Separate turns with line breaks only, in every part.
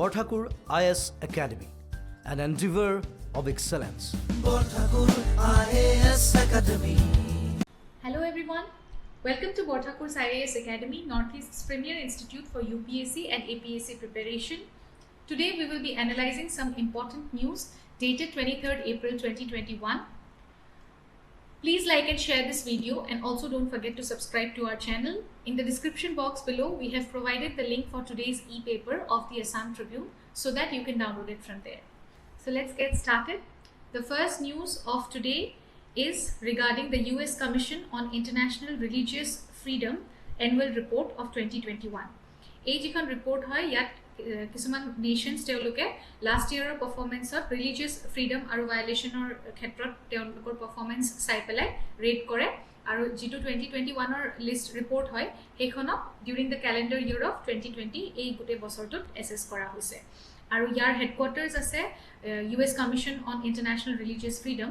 Borthakur IAS Academy, an endeavor of excellence.
Borthakur IAS Academy.
Hello everyone, welcome to Borthakur's IAS Academy, Northeast's premier institute for UPSC and APSC preparation. Today we will be analyzing some important news dated 23rd April 2021. Please like and share this video, and also don't forget to subscribe to our channel. In the description box below, we have provided the link for today's e-paper of the Assam Tribune so that you can download it from there. So let's get started. The first news of today is regarding the US Commission on International Religious Freedom Annual Report of 2021. এই যিখন report হয় ইয়াত কিছুমান nations তেওঁলোকে last ইয়াৰৰ পাৰফৰ্মেন্সত religious freedom আৰু ভায়োলেশ্যনৰ ক্ষেত্ৰত তেওঁলোকৰ performance চাই পেলাই ৰেট কৰে আৰু যিটো 2021ৰ লিষ্ট ৰিপৰ্ট হয় সেইখনক during the calendar year of 2020 এই গোটেই বছৰটোত এছেছ কৰা হৈছে আৰু ইয়াৰ হেডকোৱাৰ্টাৰ্ছ আছে US Commission on International Religious Freedom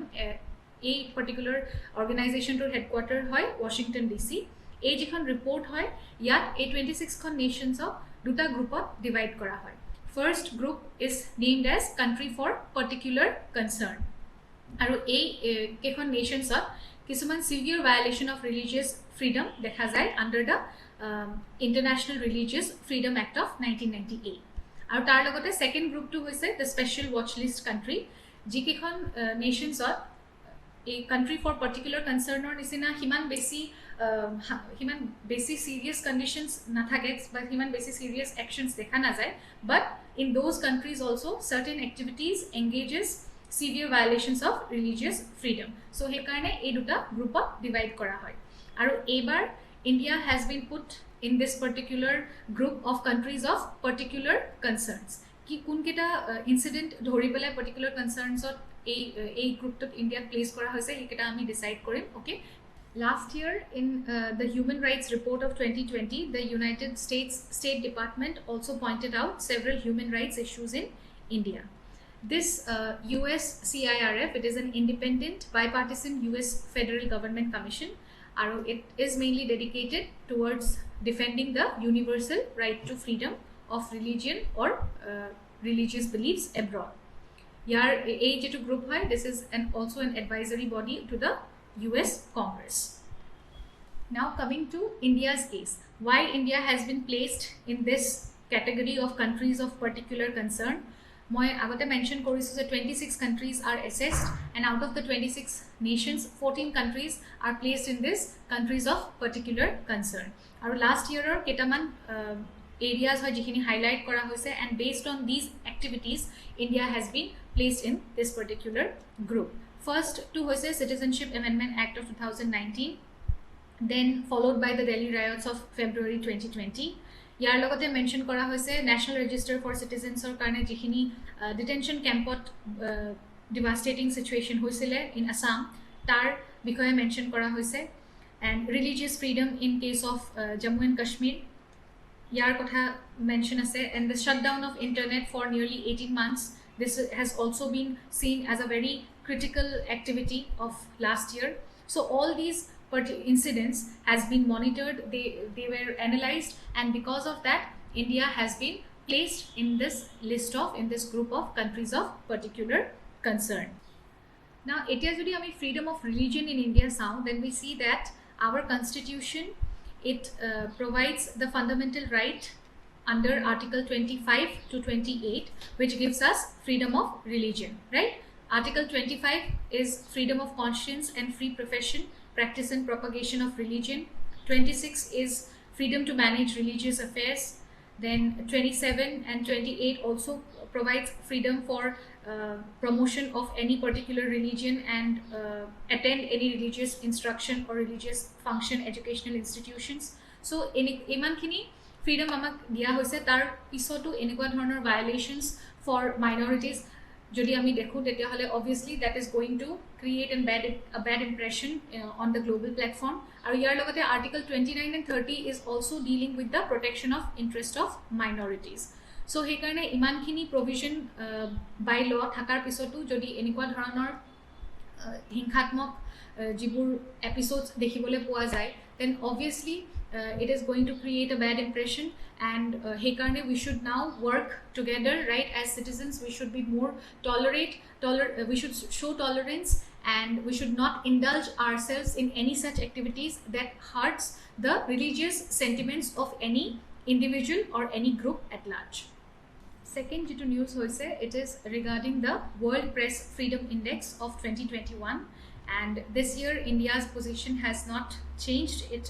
এই পাৰ্টিকুলাৰ অৰ্গেনাইজেশ্যনটোৰ হেডকোৱাৰ্টাৰ হয় ৱাশ্বিংটন DC এই যিখন ৰিপৰ্ট হয় ইয়াত এই 26খন নেশ্যনছক দুটা গ্ৰুপত ডিভাইড কৰা হয় first group is named as country for particular concern আৰু এই কেইখন নেশ্যনছত কিছুমান severe violation of religious freedom দেখা যায় under the International Religious Freedom Act of 1998 আৰু তাৰ লগতে ছেকেণ্ড গ্ৰুপটো হৈছে the special watch list country যিকেইখন নেশ্যনছত এই কাণ্ট্ৰি ফৰ পাৰ্টিকুলাৰ কনচাৰ্ণৰ নিচিনা সিমান বেছি চিৰিয়াছ কণ্ডিশ্যনছ নাথাকে বা সিমান বেছি চিৰিয়াছ একশ্যনছ দেখা নাযায় but in those countries also' certain activities engages severe violations of religious freedom so' সেইকাৰণে এই দুটা গ্ৰুপত ডিভাইড কৰা হয় আৰু এইবাৰ India has been put in this particular group of countries of particular concerns কি কোনকেইটা ইনচিডেণ্ট ধৰি পেলাই পাৰ্টিকুলাৰ কনচাৰ্ণছত এই গ্ৰুপটোত ইণ্ডিয়াত প্লেচ কৰা হৈছে সেইকেইটা আমি decide Karim okay Last year, in the Human Rights Report of 2020, the United States State Department also pointed out several human rights issues in India. This US CIRF, it is an independent, bipartisan US federal government commission. It is mainly dedicated towards defending the universal right to freedom of religion or religious beliefs abroad. Here, group this is also an advisory body to the US Congress. Now coming to India's case, why India has been placed in this category of countries of particular concern. Moi agote mention korisu je 26 countries are assessed, and out of the 26 nations 14 countries are placed in this countries of particular concern. Our last year ketaman areas hoy jikhini highlight kora hoise, and based on these activities India has been placed in this particular group. First to hoise Citizenship Amendment Act of 2019, then followed by the Delhi riots of February 2020. Yar logote mention kora hoise National Register for Citizens or karone jikhini detention campot devastating situation hoisile in Assam tar bikhoye mention kora hoise, and religious freedom in case of Jammu and Kashmir yar kotha mention ase, and the shutdown of internet for nearly 18 months. This has also been seen as a very critical activity of last year. So all these incidents has been monitored, they were analyzed, and because of that India has been placed in this list of, in this group of countries of particular concern. Now etia jodi ami freedom of religion in India sao, then we see that our constitution it provides the fundamental right under Article 25 to 28, which gives us freedom of religion, right? Article 25 is freedom of conscience and free profession, practice and propagation of religion. 26 is freedom to manage religious affairs. Then 27 and 28 also provides freedom for promotion of any particular religion and attend any religious instruction or religious function educational institutions. So iman khini freedom amak dia hoise, tar pisotu enekwa dhoroner violations for minorities jodi ami dekhu tetia hole obviously that is going to create a bad impression on the global platform. Aru yar logote Article 29 and 30 is also dealing with the protection of interest of minorities. So he iman khini provision by law thakar pisotu jodi enekwa dhoroner হিংসাত্মক যিবোৰ episodes দেখিবলৈ পোৱা যায়, then obviously it is going to create a bad impression, and সেইকাৰণে we should now work together, right? As citizens we should be more we should show tolerance, and we should not indulge ourselves in any such activities that hurts the religious sentiments of any individual or any group at large. Second jitu news hoise, it is regarding the World Press Freedom Index of 2021, and this year India's position has not changed. It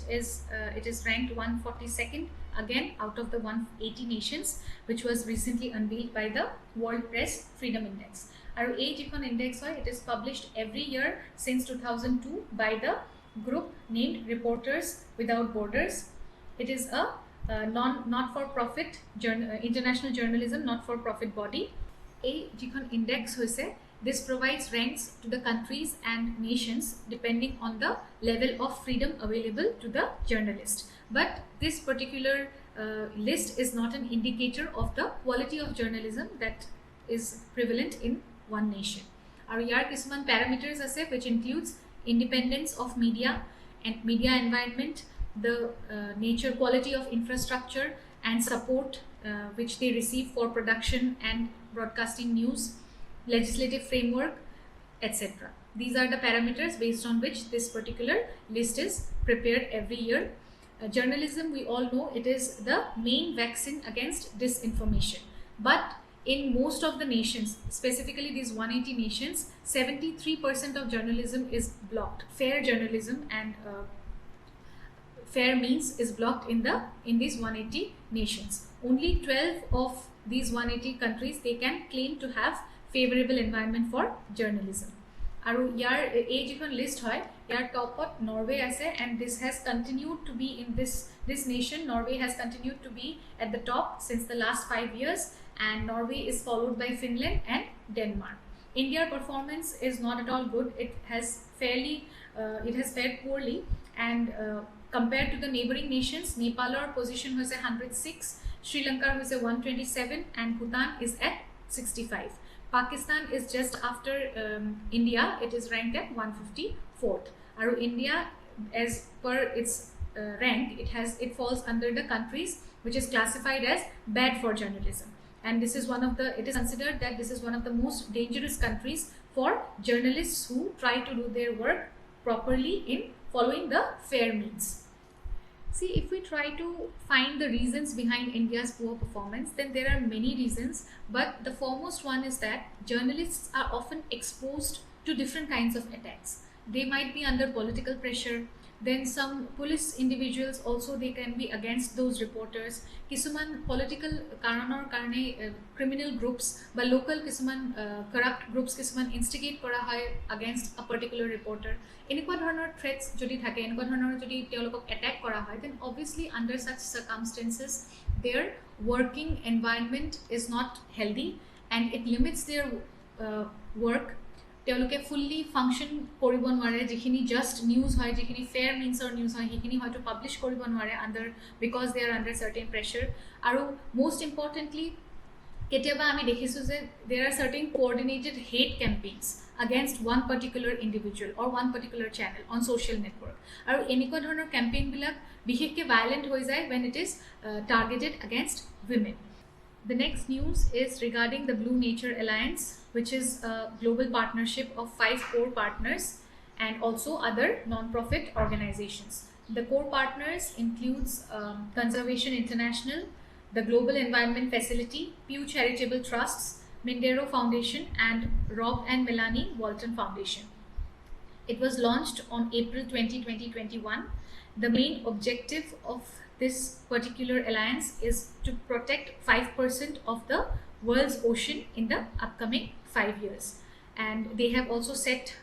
is ranked 142nd again out of the 180 nations, which was recently unveiled by the World Press Freedom Index. Aru ei jikhon index hoy, it is published every year since 2002 by the group named Reporters Without Borders. It is a not-for-profit international journalism not-for-profit body. A jikhon index hoise, this provides ranks to the countries and nations depending on the level of freedom available to the journalist. But this particular list is not an indicator of the quality of journalism that is prevalent in one nation. Aru yar kisuman parameters ase, which includes independence of media and media environment, the nature, quality of infrastructure and support which they receive for production and broadcasting news, legislative framework, etc. These are the parameters based on which this particular list is prepared every year. Journalism, we all know, it is the main vaccine against disinformation. But in most of the nations, specifically these 180 nations, 73% of journalism is blocked. Fair journalism and fair means is blocked in these 180 nations. Only 12 of these 180 countries, they can claim to have favorable environment for journalism. Aru yar ei jikhon list hoy, yar topot Norway ase, and this has continued to be in this nation. Norway has continued to be at the top since the last 5 years, and Norway is followed by Finland and Denmark. India's performance is not at all good. It has fared poorly, and compared to the neighboring nations, Nepal position was 106, Sri Lanka was 127, and Bhutan is at 65. Pakistan is just after India. It is ranked at 154th. Aru India, as per its rank, it falls under the countries which is classified as bad for journalism, and it is considered that this is one of the most dangerous countries for journalists who try to do their work properly in following the fair means. See, if we try to find the reasons behind India's poor performance, then there are many reasons, but the foremost one is that journalists are often exposed to different kinds of attacks. They might be under political pressure. Then some police individuals also, they can be against those reporters. Kisuman political karanor karone criminal groups ba local kisuman corrupt groups kisuman instigate kora hoy against a particular reporter. Enikwa dhoroner threats jodi thake, enikwa dhoroner jodi teolokok attack kora hoy, then obviously under such circumstances their working environment is not healthy, and it limits their work. তেওঁলোকে ফুল্লি function কৰিব নোৱাৰে, যিখিনি just news হয়, যিখিনি fair মিনছৰ news হয়, সেইখিনি হয়তো পাব্লিছ কৰিব নোৱাৰে because they are under certain pressure. আৰু মষ্ট ইম্পৰ্টেণ্টলি কেতিয়াবা আমি দেখিছোঁ যে there are certain coordinated hate campaigns against one particular individual or one particular channel on social network. আৰু এনেকুৱা ধৰণৰ কেম্পেইনবিলাক বিশেষকৈ ভাইলেণ্ট হৈ যায় when it is targeted against women. The next news is regarding the Blue Nature Alliance, which is a global partnership of 5 core partners and also other non-profit organizations. The core partners includes Conservation International, the Global Environment Facility, Pew Charitable Trusts, Mindero Foundation, and Rob and Melanie Walton Foundation. It was launched on April 20, 2021. The main objective of this particular alliance is to protect 5% of the world's ocean in the upcoming 5 years. And they have also set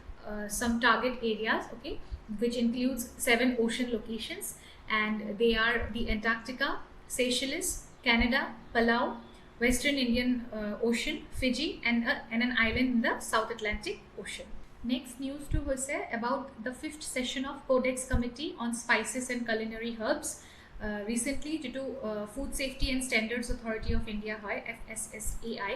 some target areas, okay, which includes 7 ocean locations, and they are the Antarctica, Seychelles, Canada, Palau, Western Indian Ocean, Fiji, and an island in the South Atlantic Ocean. Next news to was about the 5th session of Codex Committee on Spices and Culinary Herbs. Recently, due to Food Safety and Standards Authority of India, FSSAI,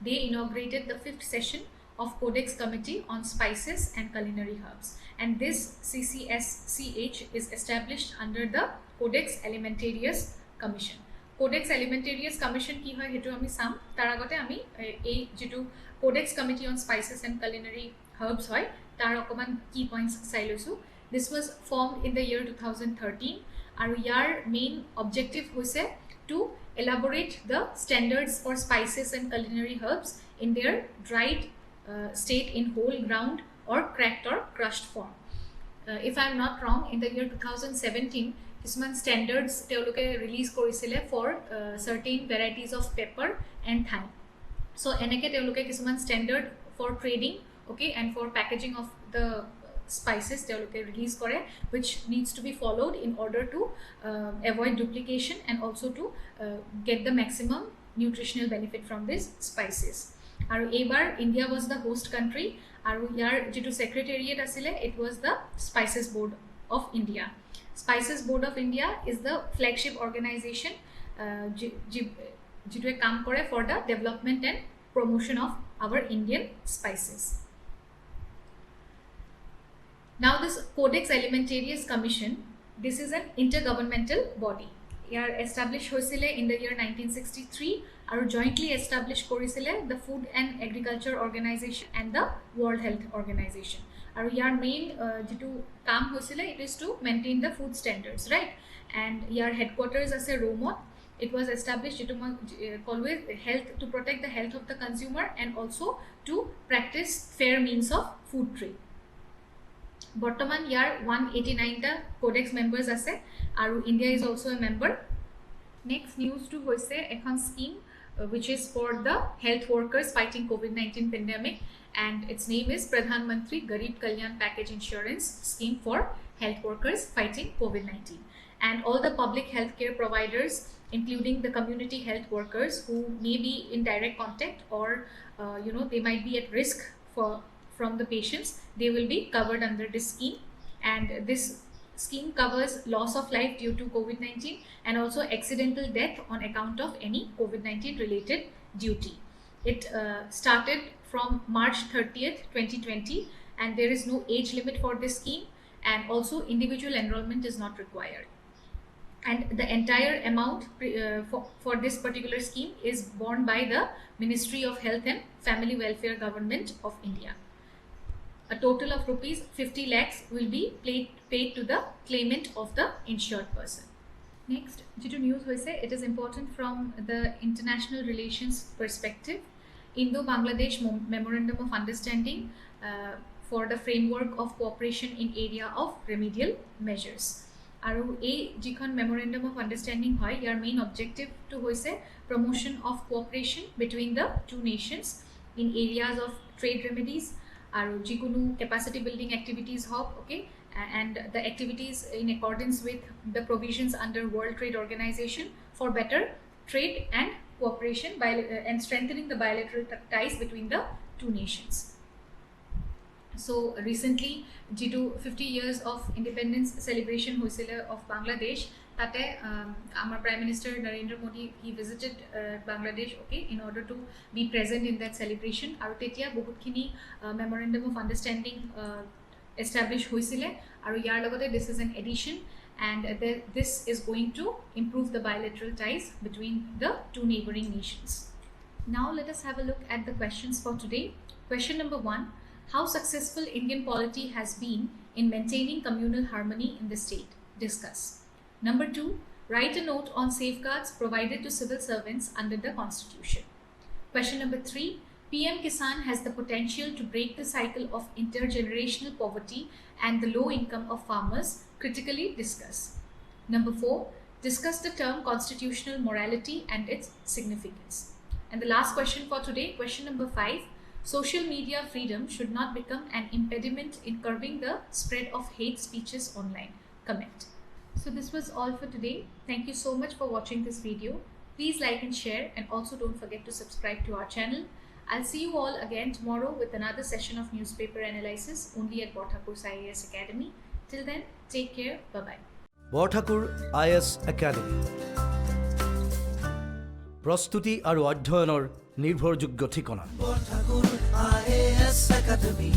they inaugurated the 5th session of Codex Committee on Spices and Culinary Herbs. And this CCSCH is established under the Codex Alimentarius Commission. Codex Alimentarius Commission ki hoy hetu ami sam tar agote ami ei jitu Codex Committee on Spices and Culinary Herbs hoy tar okoman key points sai loisu. This was formed in the year 2013 aru yar main objective hoise to elaborate the standards for spices and culinary herbs in their dried state in whole ground or cracked or crushed form. If I am not wrong, in the year 2017 কিছুমান standards তেওঁলোকে release কৰিছিলে for certain varieties of pepper and thyme. So এনেকে তেওঁলোকে কিছুমান standard for trading, okay, and for packaging of the spices তেওঁলোকে release কৰে, which needs to be followed in order to avoid duplication and also to get the maximum nutritional benefit from these spices. আৰু এইবাৰ India was the host country আৰু ইয়াৰ যেটো secretariat আছিলে, it was the Spices Board of India. Spices Board of India is the flagship organization যেটোৱে কাম কৰে for the development and promotion of our Indian spices. Now this Codex Alimentarius Commission, this is an intergovernmental body. Yaar established hoisile in the year 1963 aru jointly established korisile the Food and Agriculture Organization and the World Health Organization. Aru yar main jitu kaam hoisile, it is to maintain the food standards, right? And yar headquarters ase Rome. It was established to always health, to protect the health of the consumer and also to practice fair means of food trade. বৰ্তমান ইয়াৰ 189টা codex মেম্বাৰ্স আছে আৰু India is also a member. Next নিউজটো হৈছে এখন scheme which is for the health workers fighting COVID-19 pandemic, and its name is Pradhan Mantri Garib Kalyan Package Insurance Scheme for health workers fighting COVID-19. And all the public healthcare providers, including the community health workers who may be in direct contact or they might be at risk from the patients, they will be covered under this scheme. And this scheme covers loss of life due to COVID-19 and also accidental death on account of any COVID-19 related duty. It started from March 30th 2020, and there is no age limit for this scheme, and also individual enrollment is not required. And the entire amount for this particular scheme is borne by the Ministry of Health and Family Welfare Government of India. A total of rupees 50 lakhs will be paid to the claimant of the insured person. Next, due to news hoise, it is important from the international relations perspective. Indo-Bangladesh Memorandum of Understanding for the framework of cooperation in area of remedial measures. আৰু এই যিখন Memorandum of Understanding হয়, ইয়াৰ main objective to hoise promotion of cooperation between the two nations in areas of trade remedies আৰু যিকোনো capacity building activities হওক, okay, and the activities in accordance with the provisions under World Trade Organization for better trade and cooperation and strengthening the bilateral ties between the two nations. So recently, due to 50 years of independence celebration of Bangladesh, tate our Prime Minister Narendra Modi, he visited Bangladesh, okay, in order to be present in that celebration. Aru tetia bahut khini memorandum of understanding established hoisile, aru yar logote this is an addition, and this is going to improve the bilateral ties between the two neighboring nations. Now let us have a look at the questions for today. Question number 1: how successful Indian polity has been in maintaining communal harmony in the state? Discuss. Number 2, write a note on safeguards provided to civil servants under the Constitution. Question number 3, PM Kisan has the potential to break the cycle of intergenerational poverty and the low income of farmers. Critically discuss. Number 4, discuss the term constitutional morality and its significance. And the last question for today, question number 5, social media freedom should not become an impediment in curbing the spread of hate speeches online. Comment. So this was all for today. Thank you so much for watching this video. Please like and share, and also don't forget to subscribe to our channel. I'll see you all again tomorrow with another session of newspaper analysis only at Borthakur IAS Academy. Till then, take care. Bye-bye.
Borthakur IAS Academy. প্ৰস্তুতি আৰু অধ্যয়নৰ নিৰ্ভৰযোগ্য ঠিকনা
Borthakur IAS Academy